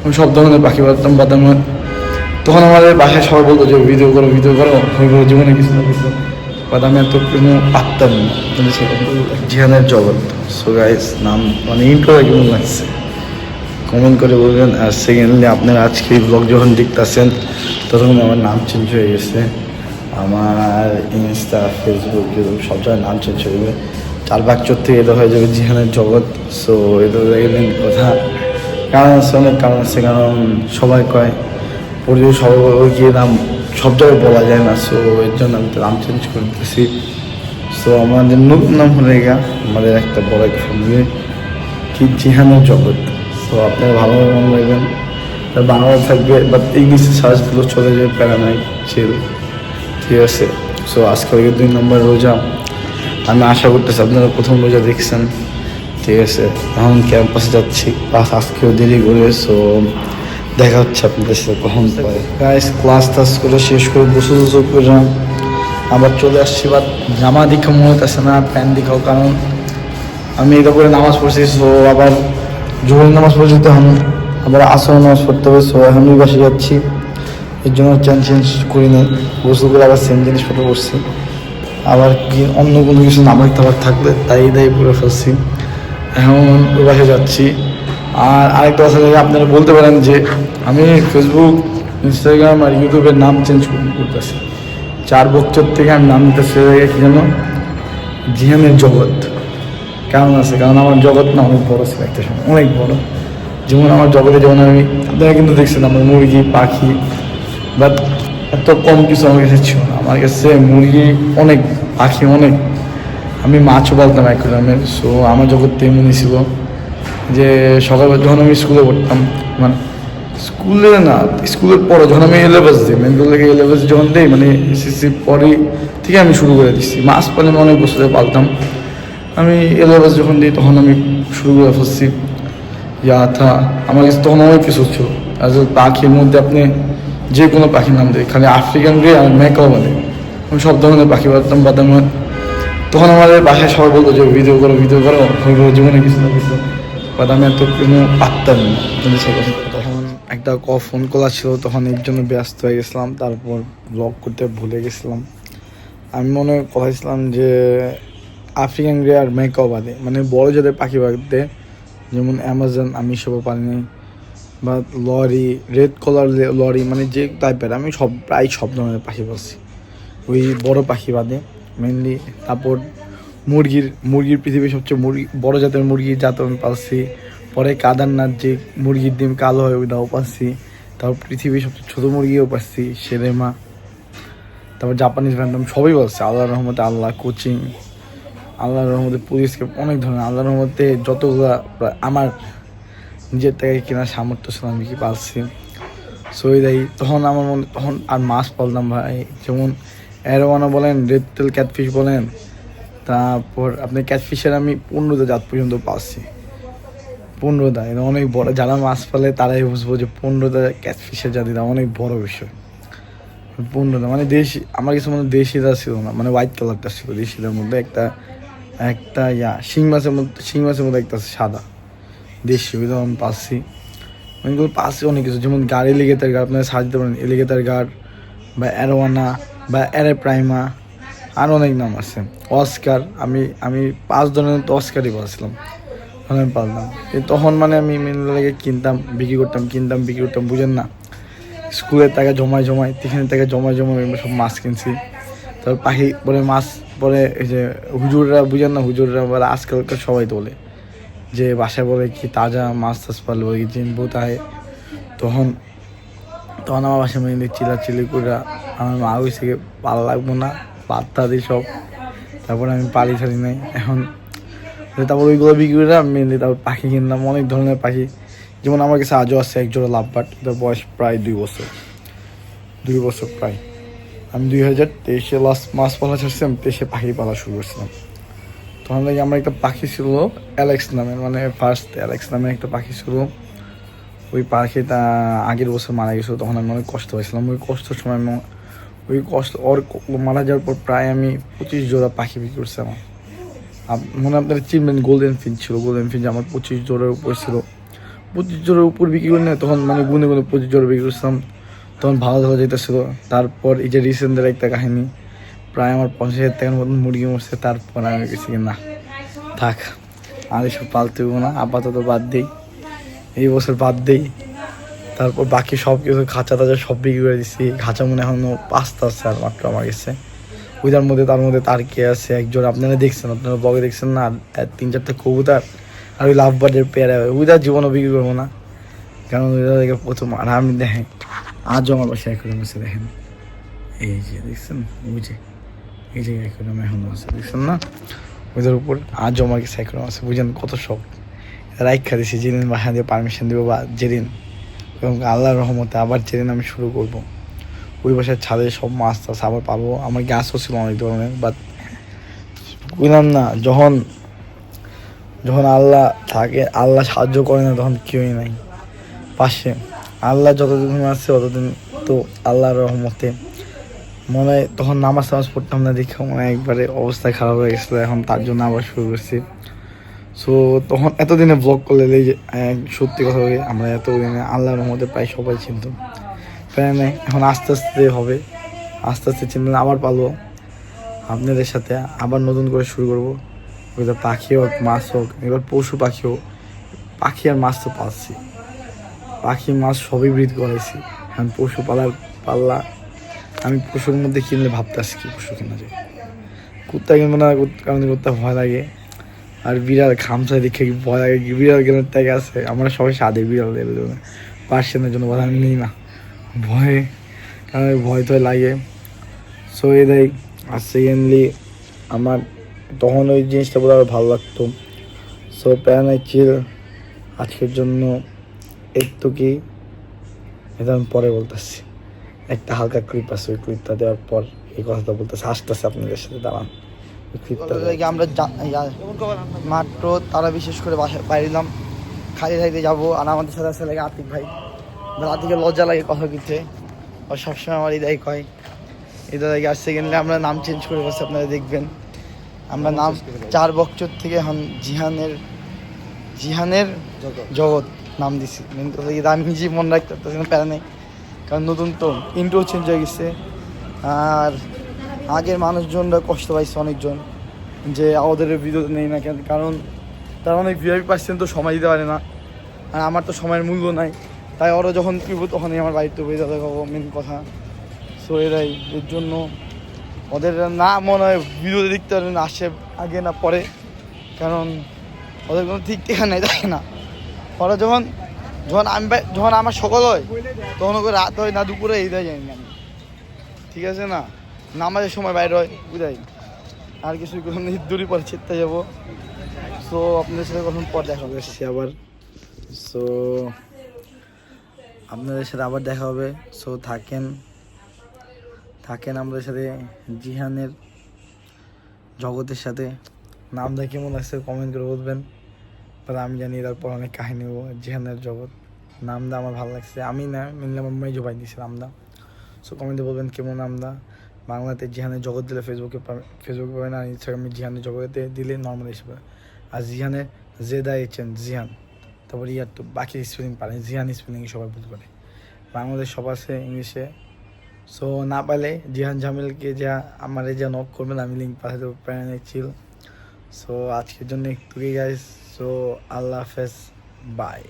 আমি সব ধরনের পাখি পারতাম বাদাম। তখন আমাদের বাসায় সবাই বলতো যে ভিডিও করো জীবনে কিছু না কিছু, বাট আমি এত কোনো পারতাম না। জিহানের জগৎ। সো গাইস, নাম মানে ইন্ট্রো কেমন লাগছে কমেন্ট করে বলবেন। আর সেকেন্ডলি আপনারা আজকে ব্লগ যখন দেখতেছেন তখন আমার নাম চেঞ্জ হয়ে গেছে। আমার ইনস্টা, ফেসবুক, ইউটিউব সব জায়গায় নাম চেঞ্জ হয়ে যাবে। 4 থেকে এটা হয়ে যাবে জিহানের জগৎ। সো এটা দেখলেন কথা কারণ আছে, অনেক কারণ আছে। কারণ সবাই কয় পরিচয় সবাই গিয়ে নাম সব জায়গায় বলা যায় না। সো এর জন্য আমি তো নাম চেঞ্জ করে দিতেছি। সো আমাদের নতুন নাম হলে গা আমাদের একটা বড় একটা ফ্যামিলি কি জিহানের জগৎ। তো আপনারা ভালোভাবে মনে রাখবেন। বাংলা থাকবে বাট ইংলিশে সার্চ দিলেও চলে যাবে, প্যারা নাই, চিল, ঠিক আছে। সো আজকে 2 নম্বর রোজা। আমি আশা করতেছি আপনারা প্রথম রোজা দেখছেন, ঠিক আছে। এখন ক্যাম্পাসে যাচ্ছি, ক্লাস আজকেও দেরি করে। সো দেখা হচ্ছে আপনাদের সাথে কখন পরে। গাইস, ক্লাস টাস করে শেষ করে গোসল করে আবার চলে আসছি। বাট জামা দীক্ষা মনে হতেছে না, প্যান্ট দীক্ষাও, কারণ আমি এটা করে নামাজ পড়ছি। সো আবার জোহর নামাজ পড়ছি, তখন আবার আসর নামাজ পড়তে হবে। সো এখন ওই বাসে যাচ্ছি, এর জন্য চেঞ্জ করি নাই। গোসল করে আবার সেম জিনিসপত্র করছি। আবার কি অন্য কোনো কিছু নামাজ টাবার থাকলে তাই পরে ফেলছি। এখন ওই বাসে যাচ্ছি। আর আরেকটা কথা আপনারা বলতে পারেন যে আমি ফেসবুক, ইনস্টাগ্রাম আর ইউটিউবের নাম চেঞ্জ করতেছি। 4 বছর থেকে আমি নাম নিতেছি কি যেন জিহানের জগৎ। কেমন আছে? কারণ আমার জগৎ না অনেক বড় ছিল একটা সময়, অনেক বড়। যেমন আমার জগতে যেমন আমি, আপনারা কিন্তু দেখছেন আমার মুরগি, পাখি, বাট এত কম কিছু আমার কাছে ছিল না। আমার কাছে মুরগি অনেক, পাখি অনেক, আমি মাছও পালতাম অ্যাকুয়ারিয়ামের। সো আমার জগৎ তেমনই ছিল যে সকালবেলা যখন আমি স্কুলে পড়তাম, মানে স্কুলে না, স্কুলের পরে যখন আমি এলেভেস দিই, মেনগুলো থেকে এলেভেস যখন দিই, মানে এসএসসি পরে থেকে আমি শুরু করে দিচ্ছি। মাছ পালে আমি অনেক বছরে পালতাম। আমি এলেভেস যখন দিই তখন আমি শুরু করে ফেলছি। আমার কাছে তখন অনেক কিছু ছিল। আর পাখির মধ্যে আপনি যে কোনো পাখির নাম দেয়, খালি আফ্রিকান গ্রে আর ম্যাকাও বাদে আমি সব ধরনের পাখি পারতাম বাদাম। তখন আমাদের বাসায় সবাই বলতো যে ভিডিও করো জীবনে কিছু না কিছু, বাট আমি এত কোনো পারতাম না। তখন একটা ফোন কল ছিল, তখন এর জন্য ব্যস্ত হয়ে গেছিলাম। তারপর ব্লগ করতে ভুলে গেছিলাম। আমি মনে কথাছিলাম যে আফ্রিকান গ্রে আর ম্যাকাও বাদে, মানে বড় জাতের পাখি বাদে, যেমন অ্যামাজন আমি সব পারিনি, বা লরি, রেড কলার লরি, মানে যে টাইপের আমি প্রায় সব ধরনের পাখি পালছি ওই বড় পাখি বাদে মেনলি। তারপর মুরগির পৃথিবীর সবচেয়ে বড় জাতের মুরগির জাত আমি পালছি। পরে কাদারনাথ, যে মুরগির ডিম কালো হয়, ওইটাও পালছি। তারপর পৃথিবীর সবচেয়ে ছোটো মুরগিও পালছি, সেরেমা। তারপর জাপানিজ ফ্যান্টম সবই পালছি। আল্লাহর রহমতে, কোচিং, আল্লাহর রহমতে পুলিশকে, অনেক ধরনের আল্লাহর রহমতে যতগুলো আমার নিজের থেকে কেনার সামর্থ্য ছিল আমি কি পালছি। সো এই তখন আমার মনে, তখন আর মাছ পালতাম ভাই, যেমন অ্যারোয়ানা বলেন, রেড টেল ক্যাটফিশ বলেন। তারপর আপনি ক্যাটফিশের আমি 15টা জাত পর্যন্ত পাচ্ছি। 15টা, এটা অনেক বড়। যারা মাছ পালে তারাই বুঝবো যে 15টা ক্যাটফিশের জাত, এটা অনেক বড় বিষয়। 15টা মানে দেশি, আমার কিছু মানে দেশিটা ছিল না, মানে হোয়াইট কালারটা ছিল দেশিটার মধ্যে। একটা শিং মাছের মধ্যে একটা সাদা দেশি, ওইটা আমি পাচ্ছি। অনেকগুলো পাচ্ছি অনেক কিছু, যেমন গাড়, এলিগেটার গাড়, আপনারা সার্চ দিতে পারেন এলিগেটার গাড়, বা অ্যারোয়ানা, বা অ্যারে প্রাইমা, আর অনেক নাম আছে। অস্কার, আমি 5 ধরনের তো অস্কারই পাচ্ছিলাম, আমি পারলাম। তখন মানে আমি মেনলি কিনতাম বিক্রি করতাম, বুঝেন না। স্কুলের টাকা জমায়, টিফিনের টাকা জমায় সব মাছ কিনছি। তারপর পাখি পরে মাছ, পরে এই যে হুজুররা, বুঝেন না, হুজুররা বলে, আজকালকার সবাই তো বলে যে বাসায় বলে কি তাজা মাছ টাছ পারলে ওই চিনবো। তাই তখন আমার বাসায় মেনলি চিল্লাচিল্লি করে আমার মা হয়েছে ভালো লাগবো না, বার্তা দিই সব। তারপরে আমি পালি ছাড়ি নাই এখন। তারপর ওইগুলো বিক্রি করে মেনলি তারপর পাখি কিনলাম, অনেক ধরনের পাখি। যেমন আমার কাছে আজও আছে এক জোড়া লাভবার্ড, এটার বয়স প্রায় 2 বছর প্রায়। আমি 2023 লাস্ট মাছ পালা ছাড়ছি, আমি 23 পাখি পালা শুরু করছিলাম। তখন লাগে আমার একটা পাখি ছিল অ্যালেক্স নামের, মানে ফার্স্ট অ্যালেক্স নামের একটা পাখি ছিল। ওই পাখিটা আগের বছর মারা গেছিলো, তখন আমি অনেক কষ্ট পাইছিলাম। ওই কষ্টের সময় ওর মারা যাওয়ার পর প্রায় আমি 25 জোড়া পাখি বিক্রি করছিলাম। মনে আপনারা চিনবেন, গোল্ডেন ফিঞ্চ ছিল। গোল্ডেন ফিঞ্চ আমার 25 জোড়ার উপর ছিল। 25 জোরের উপর বিক্রি করি না, তখন মানে গুনে গুনে 25 জোর বিক্রি করছিলাম, তখন ভালো ধরা যেতেছিল। তারপর এই যে রিসেন্টের একটা কাহিনী, প্রায় আমার 50,000 টাকার মতন মুরগি মরছে। তারপর আমি গেছি না থাক, আর এসব পালতে হবো না, আপাতত বাদ দিই, এই বছর বাদ দিই। তারপর বাকি সব কিছু খাঁচা টাচা সব বিক্রি করে দিচ্ছি। খাঁচা মনে এখনো 5টা আছে আর মাত্র আমার গেছে। ওইটার মধ্যে তার মধ্যে তার কে আছে একজন, আপনারা দেখছেন, আপনারা বগে দেখছেন না, আর 3-4টা কবুতর আর ওই লাভ বার্ডের পেয়ারা। ওইটার জীবনও বিক্রি করবো না, কারণ ওইটা দেখে প্রথম। আর আমি দেখেন আজও আমার বাসায় একরকম আছে, দেখেন এই যে দেখছেন, ওই যে এই যে একরকম এখনো আছে, দেখছেন না, ওইটার উপর আজও আমার কাছে একরকম আছে। বুঝেন কত শখ। রাইখা দিছি যেদিন বাসা দিয়ে পারমিশন দেবো, বা যেদিন এবং আল্লাহর রহমতে আবার যেদিন আমি শুরু করবো, ওই বাসার ছাদে সব মাছ টাছ আবার পাবো। আমার গাছও ছিল অনেক ধরনের, বাট বুঝলাম না, যখন যখন আল্লাহ থাকে, আল্লাহ সাহায্য করে না, তখন কেউই নাই পাশে। আল্লাহ যতদিন আছে ততদিন তো আল্লাহর রহমতে মনে হয়। তখন নামাজ পড়তাম না দেখে মনে হয় একবারে অবস্থা খারাপ হয়ে গেছিলো, এখন তার জন্য আবার শুরু করছি। সো তখন এতদিনে ব্লগ করলে এই যে সত্যি কথা বলি, আমরা এতদিনে আল্লাহর রহমতে প্রায় সবাই চিনতাম, প্রায় নেই। এখন আস্তে আস্তে হবে, আস্তে আস্তে চিনলে আবার পালবো আপনাদের সাথে, আবার নতুন করে শুরু করবো। ওইটা পাখি হোক মাছ হোক, এবার পশু পাখি হোক, পাখি আর মাছ তো পাচ্ছি, পাখি মাছ সবই ব্রিড করাইছি। এখন পশু পাল্লা আমি পশুর মধ্যে কিনলে ভাবতেছি কি পশু কেনা যায়। কুত্তা কিনবো না, কারণ কুত্তা ভয় লাগে। আর বিড়াল খামসায় দেখে কি ভয় লাগে, বিড়াল কেনার থেকে আছে। আমরা সবাই সাদে বিড়াল দেবে পার্সেন্টের জন্য কথা আমি নিই না, ভয়ে, কারণ ভয় তো লাগে। সো এটাই। আর সেকেন্ডলি আমার তখন ওই জিনিসটা বলে আরও ভালো লাগতো। সো প্যারানাই চিল আজকের জন্য একটু কি, এটা আমি পরে বলতেছি। একটা হালকা ক্লিপ আছে, ওই ক্লিপটা দেওয়ার পর এই কথাটা বলতেছে, আসতেছে আপনাদের সাথে দাঁড়ান। ওই ক্লিপটা আমরা মাত্র তারা বিশেষ করে বাসায় বাইরেলাম, খালি খাইতে যাবো। আর আমাদের সাথে আছে লাগে আতিক ভাই। আতিকের লজ্জা লাগে কথা কিনতে, আর সবসময় আমার এটাই কয়, এটা লাগে। আর সেকেন্ডলি আমরা নাম চেঞ্জ করে বসে, আপনারা দেখবেন আমরা নাম 4 বছর থেকে এখন জিহানের জগৎ নাম দিছি। মেন কথা কি আমি নিজে মনে রাখতে পারতেছি না, প্যারা নেই, কারণ নতুন তো ইন্ট্রো চেঞ্জ হয়ে গেছে। আর আগের মানুষজনরা কষ্ট পাইছে অনেকজন, যে আমাদের ভিডিও নেই না কেন, কারণ তারা অনেক ভিআইপি পাচ্ছেন, তো সময় দিতে পারে না। আর আমার তো সময়ের মূল্য নাই, তাই ওরা যখন কিনবো তখনই আমার বাড়িতে হয়ে যাবে মেন কথা। সো এরাই, এর জন্য ওদের না মনে হয় ভিডিওতে দেখতে পারবেন আসে আগে না পরে, কারণ ওদের কোনো ঠিক ঠিকা নেই, তাই না। ওরা যখন যখন আমার সকাল হয়, তখন ওকে রাত হয় না দুপুরে, এইটাই জানি আমি, ঠিক আছে না, নামাজের সময় বাইরে হয়, বুঝাই। আর কিছু দূরে পরে ছিটতে যাবো। সো আপনাদের সাথে কখন পর দেখা হবে এসেছি আবার। সো আপনাদের সাথে আবার দেখা হবে। সো থাকেন আমাদের সাথে, জিহানের জগতের সাথে। নামটা কেমন লাগছে কমেন্ট করে বলবেন, তাহলে আমি জানি তারপর অনেক কাহিনী হবো। জিহানের জগৎ নামটা আমার ভালো লাগছে, আমি না মেনলি আমার মেজো ভাই দিয়েছে নামটা। সো কমেন্টে বলবেন কেমন নামটা। বাংলাতে জিহানের জগৎ দিলে ফেসবুকে পাবেন, আর ইনস্টাগ্রামে জিহানের জগতে দিলে নর্মাল হিসেবে। আর জিহানের জেদা এইচেন জিহান, তারপর ইয়ার তো বাকি স্পেলিং পারে, জিহান স্পেলিং সবাই বুঝতে পারে। বাংলাদেশ সব আছে ইংলিশে। সো না পারলে জিহান জামিলকে যা আমার যা নক করবেন, আমি লিঙ্ক পাঠিয়ে দেবো, প্যারানাই চিল। সো আজকের জন্য একটু গাইস। সো আল্লাহ হাফেজ, বাই।